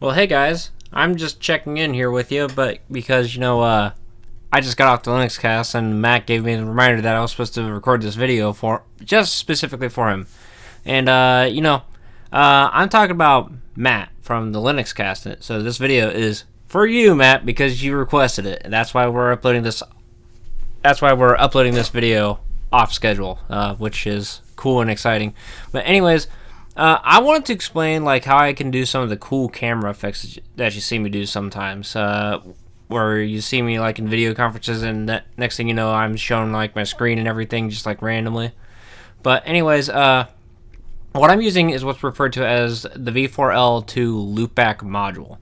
Well, hey guys, I'm just checking in here with you, but because I just got off the Linux cast and Matt gave me the reminder that I was supposed to record this video for just specifically for him, and I'm talking about Matt from the Linux cast. So this video is for you, Matt, because you requested it, and that's why we're uploading this. That's why we're uploading this video off schedule, which is cool and exciting. But anyways. I wanted to explain like how I can do some of the cool camera effects that you see me do sometimes, where you see me like in video conferences, and next thing you know, I'm showing like my screen and everything just like randomly. But anyways, what I'm using is what's referred to as the v4l2loopback module,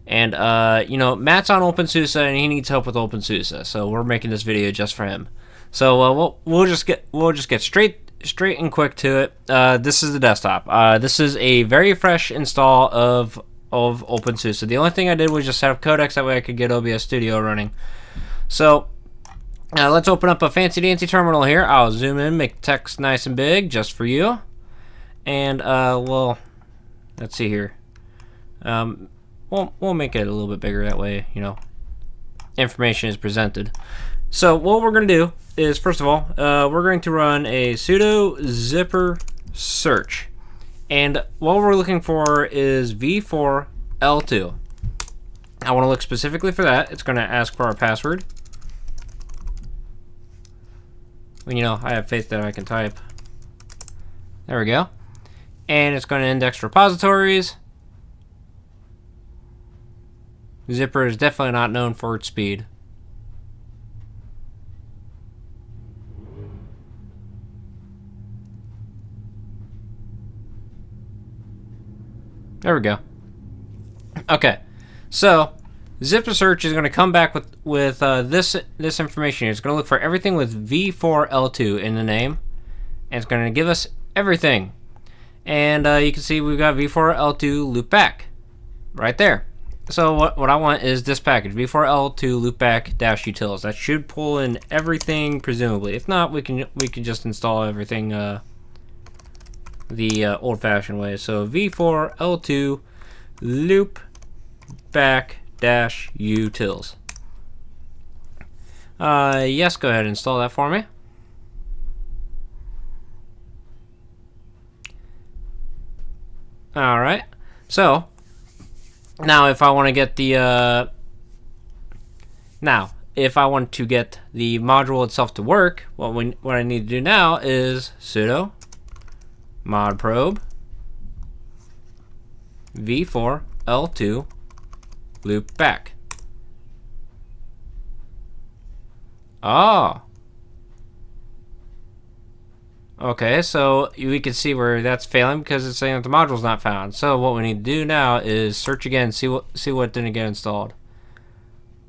and Matt's on openSUSE and he needs help with openSUSE, so we're making this video just for him. So we'll just get straight and quick to it. This is the desktop. This is a very fresh install of openSUSE. So the only thing I did was just set up codecs, that way I could get obs-studio running. So let's open up a fancy dancy terminal here. I'll zoom in, make text nice and big just for you. And well, let's see here. We'll make it a little bit bigger, that way information is presented. So what we're going to do is, first of all, we're going to run a sudo zypper search. And what we're looking for is v4l2. I want to look specifically for that. It's going to ask for our password. Well, I have faith that I can type. There we go. And it's going to index repositories. Zypper is definitely not known for its speed. There we go. Okay, so Zypper search is going to come back with this information. It's going to look for everything with v4l2 in the name, and it's going to give us everything. And you can see we've got v4l2loopback right there. So what I want is this package, v4l2loopback-utils. That should pull in everything, presumably. If not, we can just install everything the old-fashioned way. So v4l2 loopback-utils. Yes, go ahead and install that for me. All right. So now, if I want to get the module itself to work, what I need to do now is sudo modprove v4l2 loopback. Oh. Okay, so we can see where that's failing because it's saying that the module's not found. So what we need to do now is search again, see what didn't get installed.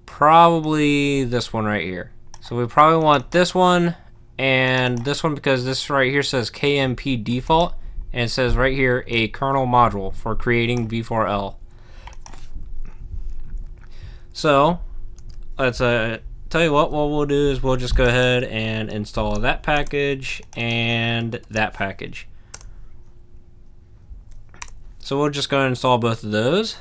Probably this one right here. So we probably want this one and this one, because this right here says KMP default, and it says right here a kernel module for creating v4l. So let's tell you what we'll do is we'll just go ahead and install that package and that package. So we'll just go ahead and install both of those.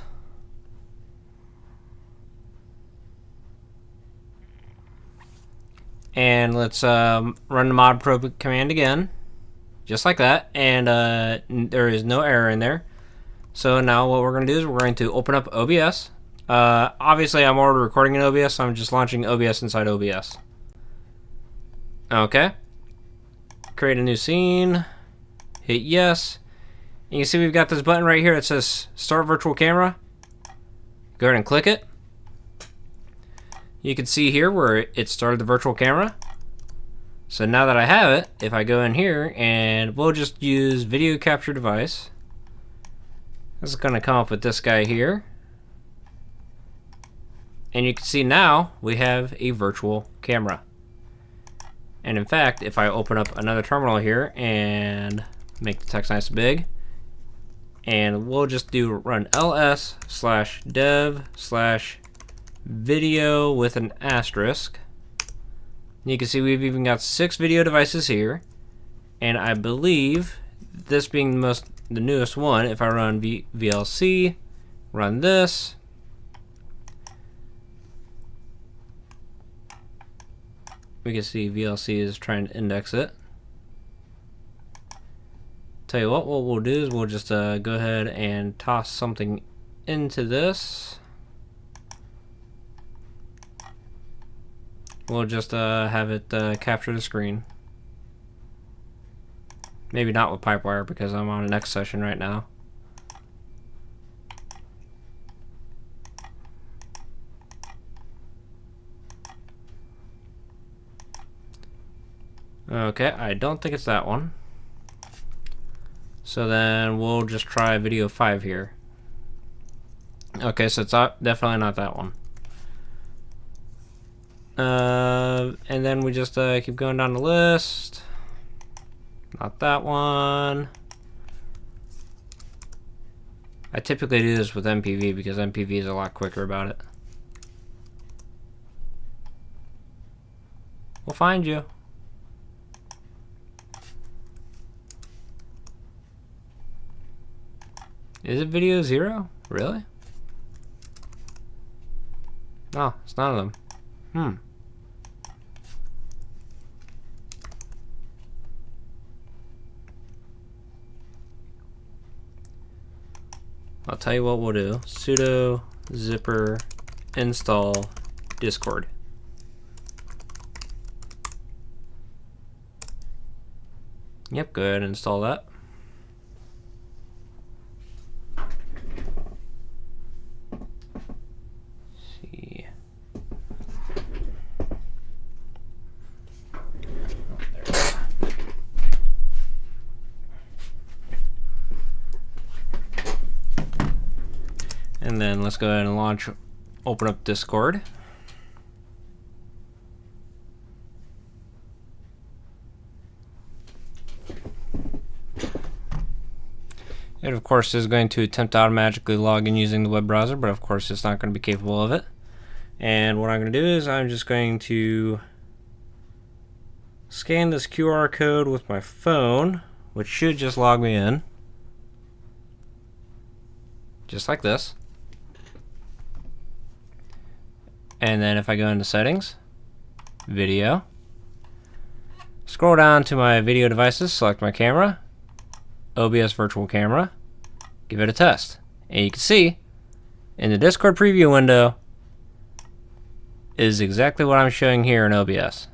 And let's run the modprove command again, just like that, and there is no error in there. So now what we're going to do is we're going to open up OBS. Obviously I'm already recording in OBS, so I'm just launching OBS inside OBS. Okay. Create a new scene. Hit yes. And you see we've got this button right here that says Start Virtual Camera. Go ahead and click it. You can see here where it started the virtual camera. So now that I have it, if I go in here and we'll just use video capture device, this is going to come up with this guy here. And you can see now we have a virtual camera. And in fact, if I open up another terminal here and make the text nice and big, and we'll just run ls/dev/video with an asterisk. You can see we've even got 6 video devices here, and I believe this being the newest one, if I run vlc Run this. We can see VLC is trying to index it. Tell you what we'll do is we'll just go ahead and toss something into this. We'll just have it capture the screen. Maybe not with Pipewire because I'm on the next session right now. Okay, I don't think it's that one. So then we'll just try video 5 here. Okay, so it's definitely not that one. And then we just keep going down the list. Not that one. I typically do this with MPV because MPV is a lot quicker about it. We'll find you. Is it video 0? Really? No, it's none of them. I'll tell you what we'll do. Sudo zypper install Discord. Yep, go ahead and install that. And then let's go ahead and open up Discord. It of course is going to attempt to automatically log in using the web browser, but of course it's not going to be capable of it. And what I'm going to do is I'm just going to scan this QR code with my phone, which should just log me in. Just like this. And then if I go into settings, video, scroll down to my video devices, select my camera, OBS virtual camera, give it a test. And you can see in the Discord preview window is exactly what I'm showing here in OBS.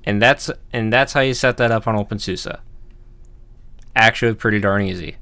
And that's how you set that up on openSUSE. Actually pretty darn easy.